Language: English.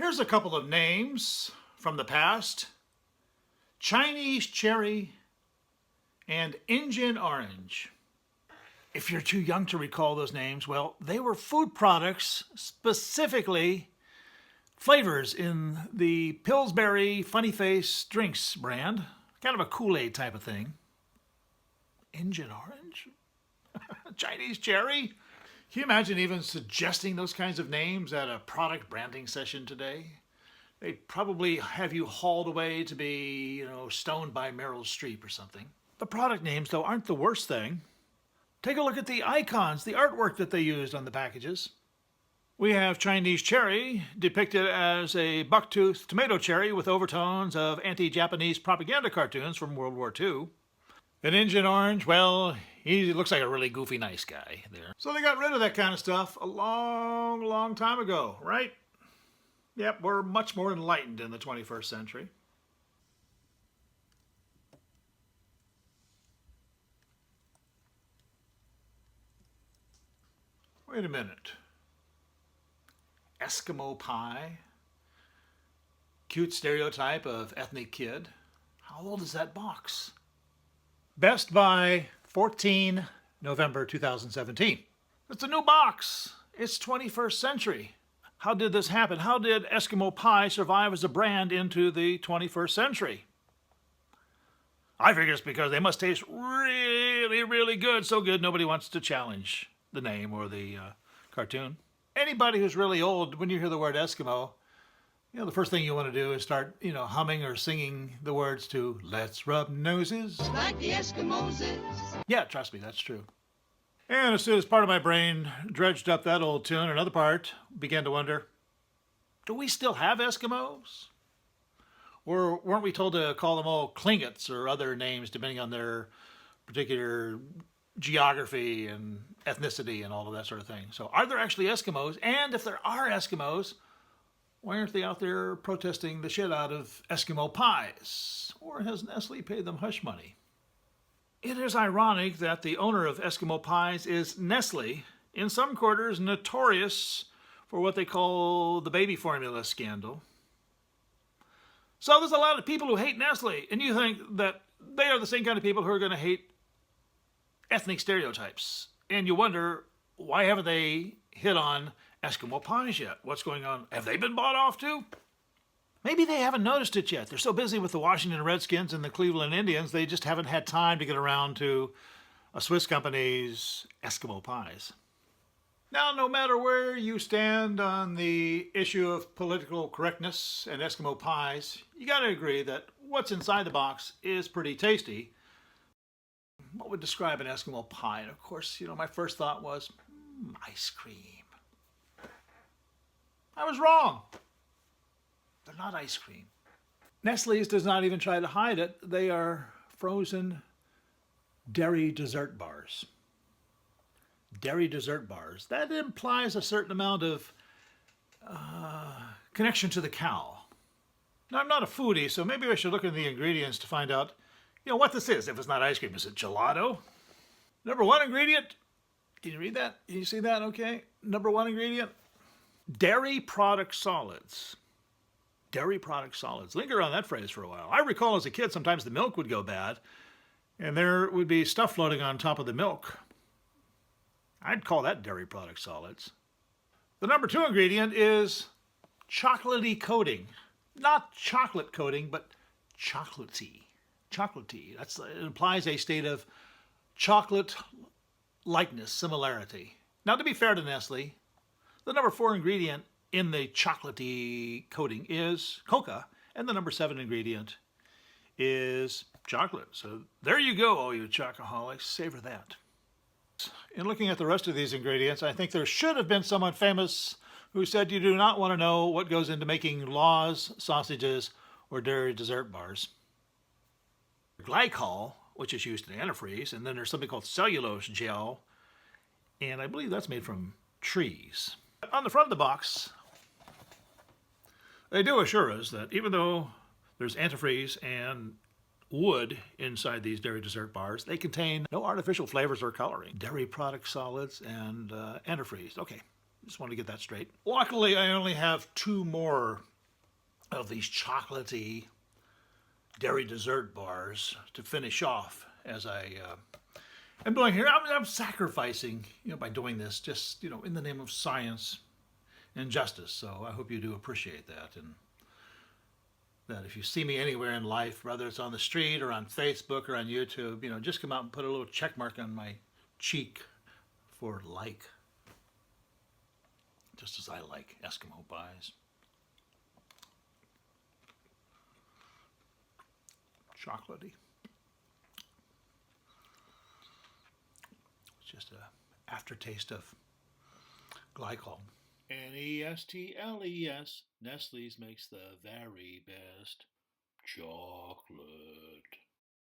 Here's a couple of names from the past: Chinese cherry and Injun orange. If you're too young to recall those names, well, they were food products, specifically flavors in the Pillsbury Funny Face drinks brand. Kind of a Kool-Aid type of thing. Injun orange? Chinese cherry? Can you imagine even suggesting those kinds of names at a product branding session today? They'd probably have you hauled away to be, stoned by Meryl Streep or something. The product names, though, aren't the worst thing. Take a look at the icons, the artwork that they used on the packages. We have Chinese cherry depicted as a buck-toothed tomato cherry with overtones of anti-Japanese propaganda cartoons from World War II. An Injun orange, well, he looks like a really goofy nice guy there. So they got rid of that kind of stuff a long, long time ago, right? Yep, we're much more enlightened in the 21st century. Wait a minute. Eskimo pie? Cute stereotype of ethnic kid? How old is that box? Best by 14 November 2017. It's a new box. It's 21st century. How did this happen? How did Eskimo pie survive as a brand into the 21st century? I figure it's because they must taste really, really good. So good nobody wants to challenge the name or the cartoon. Anybody who's really old, when you hear the word Eskimo, the first thing you want to do is start, humming or singing the words to Let's Rub Noses. Like the Eskimos is. Yeah, trust me, that's true. And as soon as part of my brain dredged up that old tune, another part began to wonder, do we still have Eskimos? Or weren't we told to call them all Klingets or other names depending on their particular geography and ethnicity and all of that sort of thing? So are there actually Eskimos? And if there are Eskimos, why aren't they out there protesting the shit out of Eskimo pies? Or has Nestle paid them hush money? It is ironic that the owner of Eskimo pies is Nestle, in some quarters notorious for what they call the baby formula scandal. So there's a lot of people who hate Nestle, and you think that they are the same kind of people who are going to hate ethnic stereotypes. And you wonder, why haven't they hit on Eskimo pies yet? What's going on? Have they been bought off too? Maybe they haven't noticed it yet. They're so busy with the Washington Redskins and the Cleveland Indians, they just haven't had time to get around to a Swiss company's Eskimo pies. Now, no matter where you stand on the issue of political correctness and Eskimo pies, you got to agree that what's inside the box is pretty tasty. What would describe an Eskimo pie? And of course, my first thought was ice cream. I was wrong. They're not ice cream. Nestle's does not even try to hide it. They are frozen dairy dessert bars. Dairy dessert bars. That implies a certain amount of connection to the cow. Now, I'm not a foodie, so maybe I should look at the ingredients to find out, what this is. If it's not ice cream, is it gelato? Number one ingredient. Can you read that? Can you see that? Okay. Number one ingredient. Dairy product solids. Dairy product solids. Linger on that phrase for a while. I recall as a kid, sometimes the milk would go bad, and there would be stuff floating on top of the milk. I'd call that dairy product solids. The number two ingredient is chocolatey coating. Not chocolate coating, but chocolatey. Chocolatey. It implies a state of chocolate likeness, similarity. Now, to be fair to Nestle, the number four ingredient in the chocolatey coating is coca, and the number seven ingredient is chocolate. So there you go, all you chocoholics. Savor that. In looking at the rest of these ingredients, I think there should have been someone famous who said you do not want to know what goes into making laws, sausages, or dairy dessert bars. Glycol, which is used in antifreeze, and then there's something called cellulose gel, and I believe that's made from trees. On the front of the box, they do assure us that even though there's antifreeze and wood inside these dairy dessert bars, they contain no artificial flavors or coloring. Dairy product solids and antifreeze. Okay, just want to get that straight. Luckily, I only have two more of these chocolatey dairy dessert bars to finish off as I'm doing here. I'm sacrificing, by doing this, just in the name of science and justice. So I hope you do appreciate that, and that if you see me anywhere in life, whether it's on the street or on Facebook or on YouTube, just come out and put a little check mark on my cheek for like, just as I like Eskimo pies. Chocolatey. It's just a aftertaste of glycol. Nestles. Nestle's makes the very best chocolate.